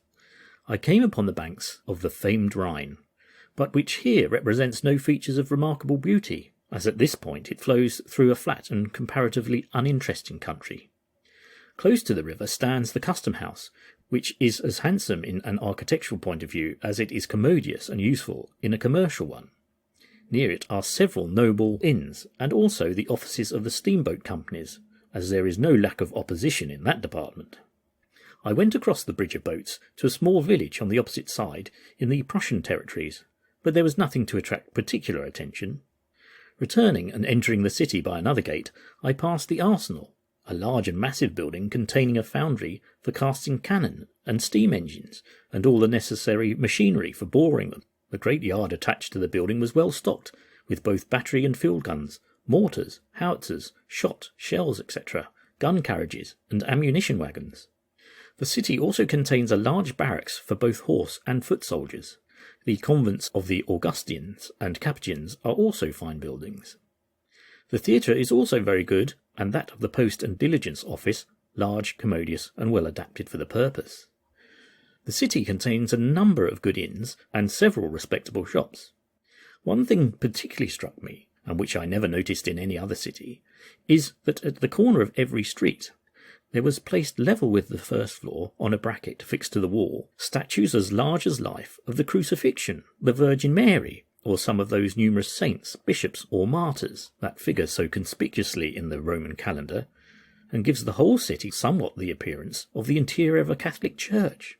I came upon the banks of the famed Rhine, but which here represents no features of remarkable beauty, as at this point it flows through a flat and comparatively uninteresting country. Close to the river stands the custom house, which is as handsome in an architectural point of view as it is commodious and useful in a commercial one. Near it are several noble inns, and also the offices of the steamboat companies, as there is no lack of opposition in that department. I went across the bridge of boats to a small village on the opposite side in the Prussian territories, but there was nothing to attract particular attention. Returning and entering the city by another gate, I passed the arsenal, a large and massive building containing a foundry for casting cannon and steam engines, and all the necessary machinery for boring them. The great yard attached to the building was well stocked, with both battery and field guns, mortars, howitzers, shot, shells, etc., gun carriages, and ammunition wagons. The city also contains a large barracks for both horse and foot soldiers. The convents of the Augustinians and Capuchins are also fine buildings. The theatre is also very good, and that of the Post and Diligence Office large, commodious, and well adapted for the purpose. The city contains a number of good inns and several respectable shops. One thing particularly struck me, and which I never noticed in any other city, is that at the corner of every street there was placed level with the first floor, on a bracket fixed to the wall, statues as large as life of the Crucifixion, the Virgin Mary, or some of those numerous saints, bishops, or martyrs that figure so conspicuously in the Roman calendar, and gives the whole city somewhat the appearance of the interior of a Catholic church.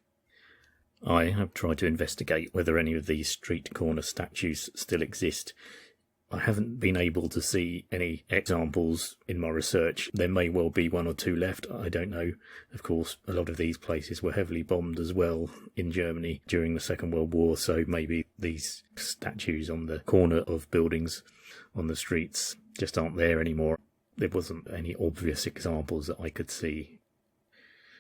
I have tried to investigate whether any of these street corner statues still exist. I haven't been able to see any examples in my research. There may well be one or two left, I don't know. Of course, a lot of these places were heavily bombed as well in Germany during the Second World War, so maybe these statues on the corner of buildings on the streets just aren't there anymore. There wasn't any obvious examples that I could see.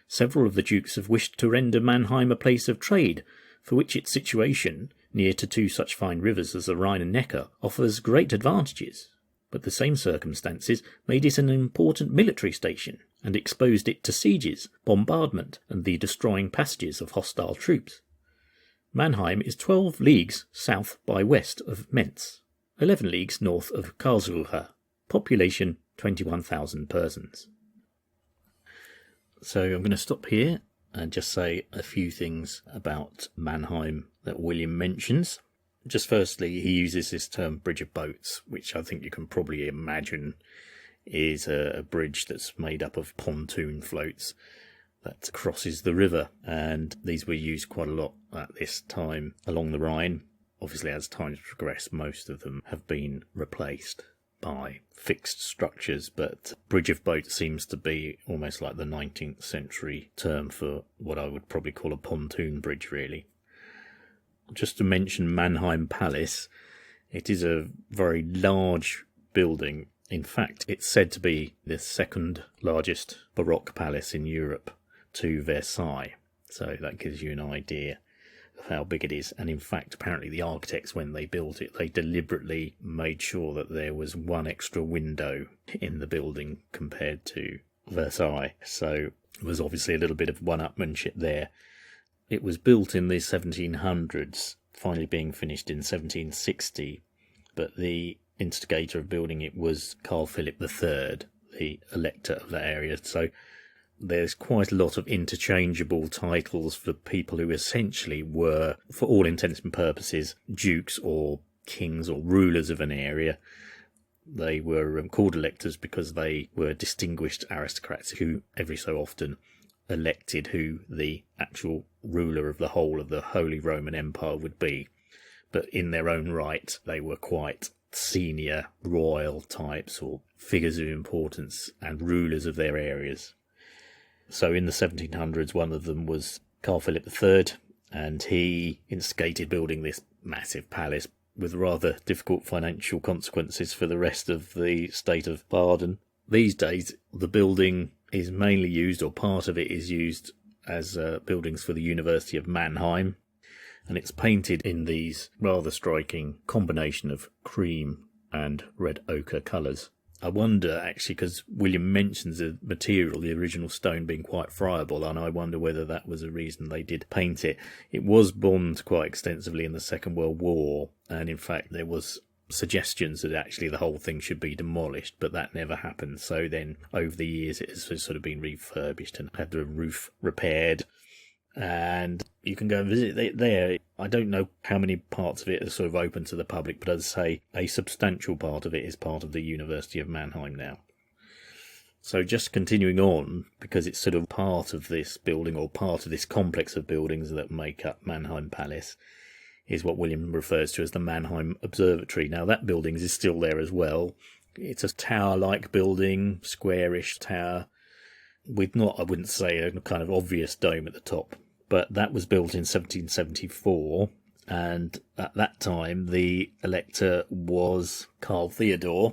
Several of the dukes have wished to render Mannheim a place of trade, for which its situation, near to 2 such fine rivers as the Rhine and Neckar, offers great advantages, but the same circumstances made it an important military station, and exposed it to sieges, bombardment, and the destroying passages of hostile troops. Mannheim is 12 leagues south by west of Mentz, 11 leagues north of Karlsruhe, population 21,000 persons. So I'm going to stop here and just say a few things about Mannheim that William mentions. Just firstly, he uses this term bridge of boats, which I think you can probably imagine is a bridge that's made up of pontoon floats that crosses the river, and these were used quite a lot at this time along the Rhine. Obviously, as times progress, most of them have been replaced by fixed structures, but bridge of boat seems to be almost like the 19th century term for what I would probably call a pontoon bridge, really. Just to mention Mannheim Palace, it is a very large building. In fact, it's said to be the second largest baroque palace in Europe to Versailles. So that gives you an idea of how big it is. And in fact, apparently the architects, when they built it, they deliberately made sure that there was one extra window in the building compared to Versailles. So there was obviously a little bit of one-upmanship there. It was built in the 1700s, finally being finished in 1760, but the instigator of building it was Carl Philip III, the elector of that area. So there's quite a lot of interchangeable titles for people who essentially were, for all intents and purposes, dukes or kings or rulers of an area. They were called electors because they were distinguished aristocrats who every so often elected who the actual ruler of the whole of the Holy Roman Empire would be. But in their own right, they were quite senior royal types or figures of importance and rulers of their areas. So in the 1700s, one of them was Carl Philip III, and he instigated building this massive palace with rather difficult financial consequences for the rest of the state of Baden. These days, the building is mainly used, or part of it is used, as buildings for the University of Mannheim, and it's painted in these rather striking combination of cream and red ochre colours. I wonder, actually, because William mentions the material, the original stone, being quite friable, and I wonder whether that was a reason they did paint it. It was bombed quite extensively in the Second World War, and in fact there was suggestions that actually the whole thing should be demolished, but that never happened. So then, over the years, it has sort of been refurbished and had the roof repaired. And you can go and visit it there. I don't know how many parts of it are sort of open to the public, but as I say, a substantial part of it is part of the University of Mannheim now. So just continuing on, because it's sort of part of this building, or part of this complex of buildings that make up Mannheim Palace, is what William refers to as the Mannheim Observatory. Now that building is still there as well. It's a tower-like building, squarish tower, with not, I wouldn't say, a kind of obvious dome at the top. But that was built in 1774, and at that time the elector was Carl Theodor,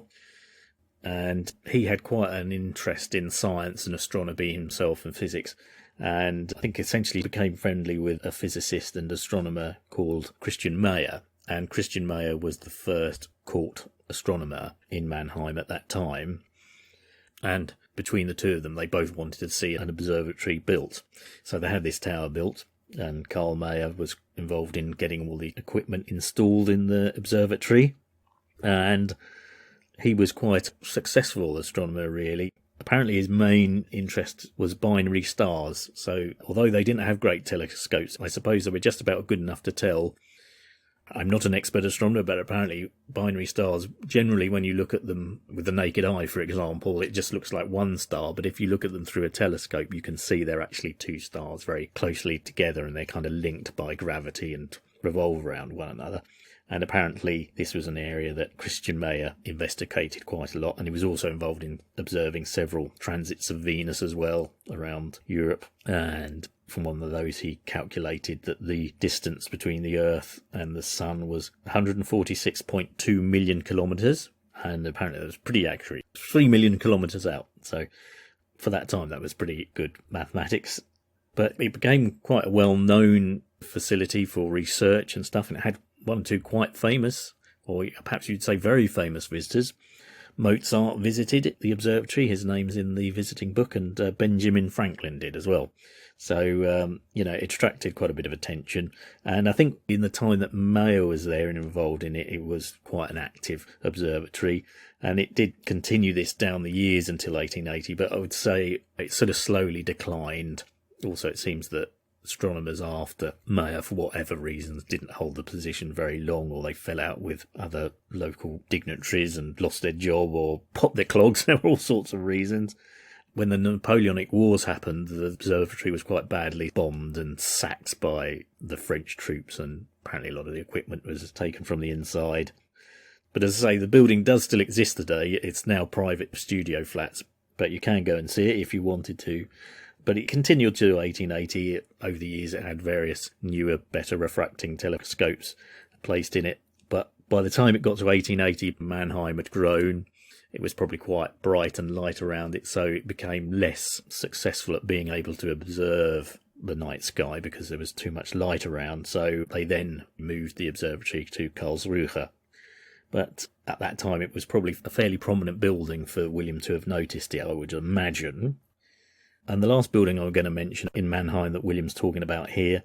and he had quite an interest in science and astronomy himself and physics, and I think essentially became friendly with a physicist and astronomer called Christian Mayer, and Christian Mayer was the first court astronomer in Mannheim at that time. And between the two of them, they both wanted to see an observatory built. So they had this tower built, and Karl Mayer was involved in getting all the equipment installed in the observatory. And he was quite a successful astronomer, really. Apparently his main interest was binary stars. So although they didn't have great telescopes, I suppose they were just about good enough to tell. I'm not an expert astronomer, but apparently binary stars, generally when you look at them with the naked eye, for example, it just looks like one star. But if you look at them through a telescope, you can see they're actually two stars very closely together, and they're kind of linked by gravity and revolve around one another. And apparently this was an area that Christian Mayer investigated quite a lot, and he was also involved in observing several transits of Venus as well around Europe. And from one of those, he calculated that the distance between the Earth and the Sun was 146.2 million kilometres, and apparently that was pretty accurate. 3 million kilometres out. So for that time, that was pretty good mathematics. But it became quite a well-known facility for research and stuff, and it had one or two quite famous, or perhaps you'd say very famous visitors. Mozart visited the observatory. His name's in the visiting book, and Benjamin Franklin did as well. So, it attracted quite a bit of attention. And I think in the time that Mayer was there and involved in it, it was quite an active observatory. And it did continue this down the years until 1880, but I would say it sort of slowly declined. Also, it seems that astronomers after Mayer, for whatever reasons, didn't hold the position very long, or they fell out with other local dignitaries and lost their job or popped their clogs. There were all sorts of reasons. When the Napoleonic Wars happened, the observatory was quite badly bombed and sacked by the French troops, and apparently a lot of the equipment was taken from the inside. But as I say, the building does still exist today. It's now private studio flats, but you can go and see it if you wanted to. But it continued to 1880. Over the years, it had various newer, better refracting telescopes placed in it. But by the time it got to 1880, Mannheim had grown. it was probably quite bright and light around it, so it became less successful at being able to observe the night sky because there was too much light around. So they then moved the observatory to Karlsruhe. But at that time it was probably a fairly prominent building for William to have noticed it, I would imagine. And the last building I'm going to mention in Mannheim that William's talking about here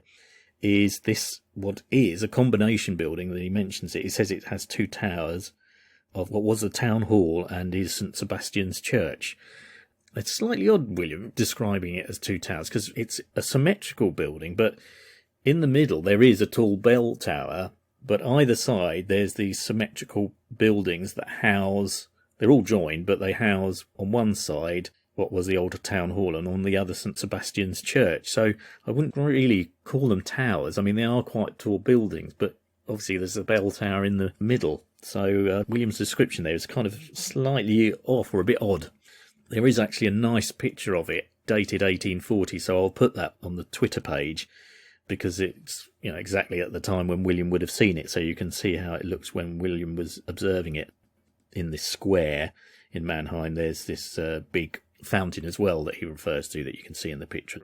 is this, what is a combination building that he mentions it. He says it has two towers of what was the town hall and is St. Sebastian's Church. It's slightly odd, William, describing it as two towers, because it's a symmetrical building, but in the middle there is a tall bell tower, but either side there's these symmetrical buildings that house, they're all joined, but they house on one side what was the older town hall and on the other St. Sebastian's Church. So I wouldn't really call them towers. I mean, they are quite tall buildings, but obviously there's a bell tower in the middle. So William's description there is kind of slightly off or a bit odd. There is actually a nice picture of it, dated 1840, so I'll put that on the Twitter page because it's, you know, exactly at the time when William would have seen it, so you can see how it looks when William was observing it. In this square in Mannheim, there's this big fountain as well that he refers to that you can see in the picture.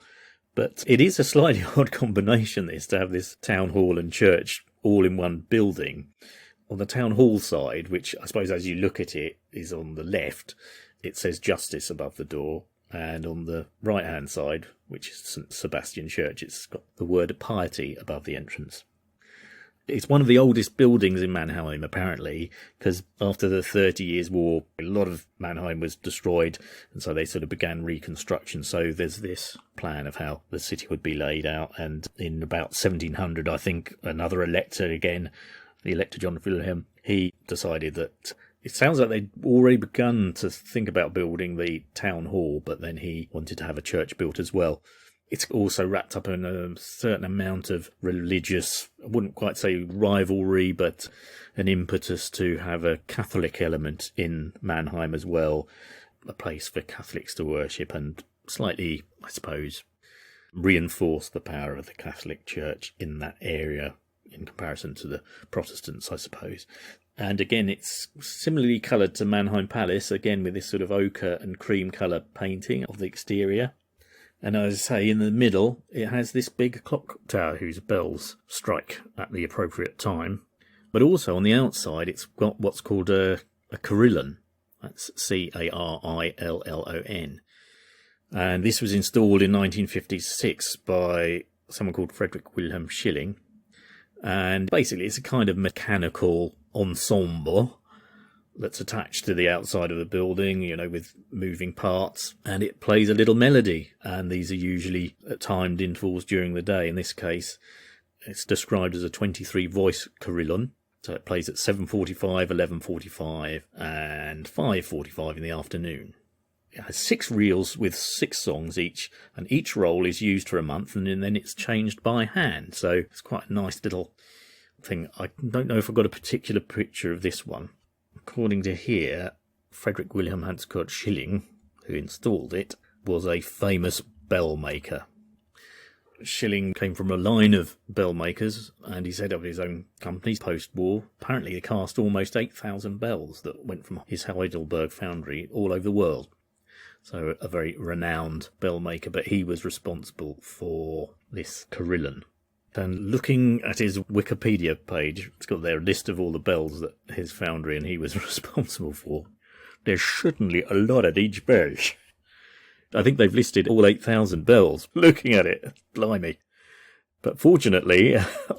But it is a slightly odd combination, this, to have this town hall and church all in one building. On the town hall side, which I suppose as you look at it is on the left, it says Justice above the door, and on the right-hand side, which is St. Sebastian Church, it's got the word piety above the entrance. It's one of the oldest buildings in Mannheim, apparently, because after the 30 Years' War, a lot of Mannheim was destroyed, and so they sort of began reconstruction. So there's this plan of how the city would be laid out, and in about 1700, I think, another elector again, the Elector John Wilhelm, he decided that it sounds like they'd already begun to think about building the town hall, but then he wanted to have a church built as well. It's also wrapped up in a certain amount of religious, I wouldn't quite say rivalry, but an impetus to have a Catholic element in Mannheim as well, a place for Catholics to worship and slightly, I suppose, reinforce the power of the Catholic Church in that area in comparison to the Protestants, I suppose. And again, it's similarly coloured to Mannheim Palace, again with this sort of ochre and cream colour painting of the exterior. And as I say, in the middle, it has this big clock tower whose bells strike at the appropriate time. But also on the outside, it's got what's called a carillon. That's Carillon. And this was installed in 1956 by someone called Frederick Wilhelm Schilling. And basically, it's a kind of mechanical ensemble that's attached to the outside of the building, you know, with moving parts, and it plays a little melody, and these are usually at timed intervals during the day. In this case, it's described as a 23-voice carillon, so it plays at 7:45, 11:45, and 5:45 in the afternoon. It has 6 reels with 6 songs each, and each roll is used for a month, and then it's changed by hand, so it's quite a nice little thing. I don't know if I've got a particular picture of this one. According to here, Frederick Wilhelm Hanscott Schilling, who installed it, was a famous bell maker. Schilling came from a line of bell makers, and he set up his own company post-war. Apparently he cast almost 8,000 bells that went from his Heidelberg foundry all over the world. So a very renowned bell maker, but he was responsible for this carillon. And looking at his Wikipedia page, it's got there a list of all the bells that his foundry and he was responsible for. There's certainly a lot at each bell. I think they've listed all 8,000 bells. Looking at it, blimey. But fortunately,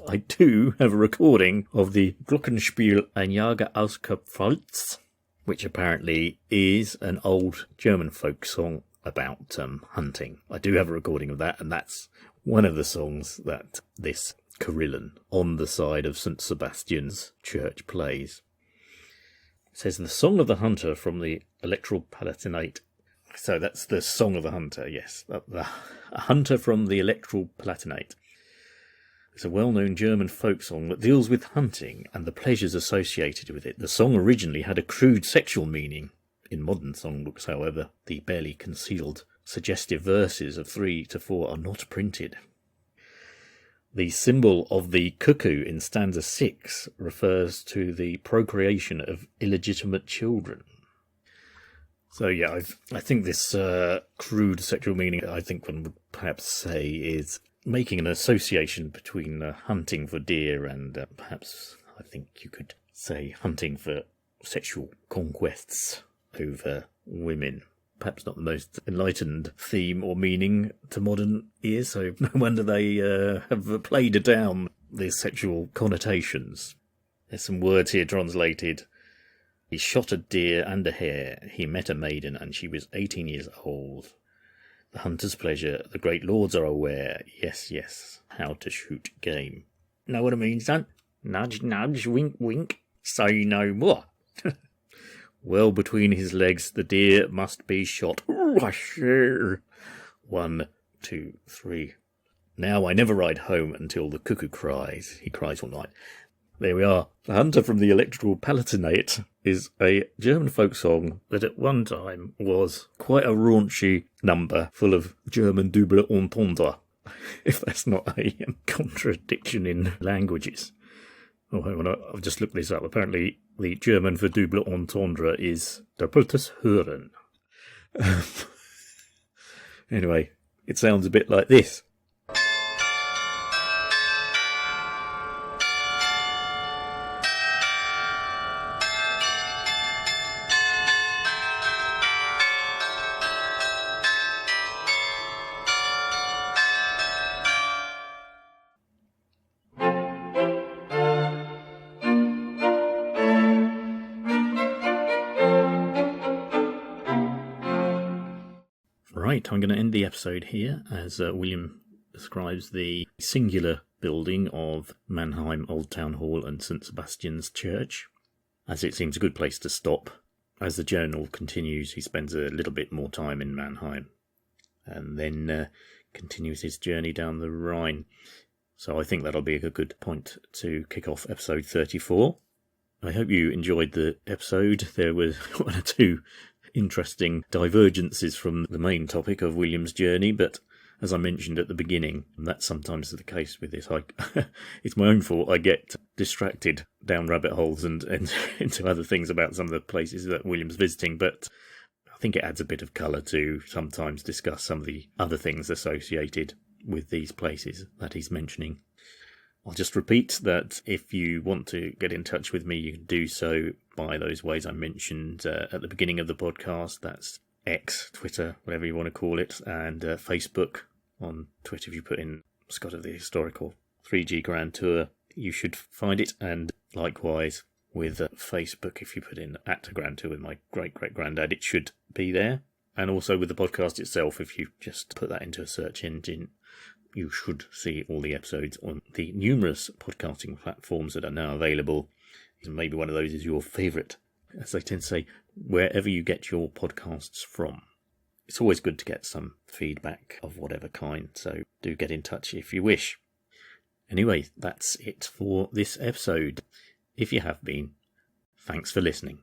I do have a recording of the Glockenspiel Ein Jager ausgepfalzt, which apparently is an old German folk song about hunting. I do have a recording of that, and that's one of the songs that this carillon on the side of St. Sebastian's Church plays. It says, the Song of the Hunter from the Electoral Palatinate. So that's the Song of the Hunter, yes. A hunter from the Electoral Palatinate. It's a well-known German folk song that deals with hunting and the pleasures associated with it. The song originally had a crude sexual meaning. In modern songbooks, however, the barely concealed suggestive verses of 3 to 4 are not printed. The symbol of the cuckoo in stanza 6 refers to the procreation of illegitimate children. So yeah, I think this crude sexual meaning, I think one would perhaps say, is making an association between hunting for deer and perhaps, I think you could say, hunting for sexual conquests over women. Perhaps not the most enlightened theme or meaning to modern ears, so no wonder they have played down these sexual connotations. There's some words here translated. He shot a deer and a hare. He met a maiden, and she was 18 years old. The hunter's pleasure, the great lords are aware. Yes, yes, how to shoot game. Know what I mean, son? Nudge, nudge, wink, wink. Say no more. Well between his legs the deer must be shot. 1, 2, 3. Now I never ride home until the cuckoo cries. He cries all night. There we are. The Hunter from the Electoral Palatinate is a German folk song that at one time was quite a raunchy number full of German double entendre, if that's not a contradiction in languages. Oh, hang on, I've just looked this up. Apparently the German for double entendre is doppeltes Hören. Anyway, it sounds a bit like this. Right, I'm going to end the episode here as William describes the singular building of Mannheim Old Town Hall and St. Sebastian's Church, as it seems a good place to stop. As the journal continues, he spends a little bit more time in Mannheim and then continues his journey down the Rhine. So I think that'll be a good point to kick off episode 34. I hope you enjoyed the episode. There were one or two interesting divergences from the main topic of William's journey, but as I mentioned at the beginning, that's sometimes the case with this hike. It's my own fault. I get distracted down rabbit holes and into other things about some of the places that William's visiting, but I think it adds a bit of colour to sometimes discuss some of the other things associated with these places that he's mentioning. I'll just repeat that if you want to get in touch with me, you can do so by those ways I mentioned at the beginning of the podcast. That's X, Twitter, whatever you want to call it, and Facebook. On Twitter, if you put in Scott of the Historical 3G Grand Tour, you should find it. And likewise with Facebook, if you put in @Grand Tour with my great-great-granddad, it should be there. And also with the podcast itself, if you just put that into a search engine, you should see all the episodes on the numerous podcasting platforms that are now available. Maybe one of those is your favourite, as I tend to say, wherever you get your podcasts from. It's always good to get some feedback of whatever kind, so do get in touch if you wish. Anyway, that's it for this episode. If you have been, thanks for listening.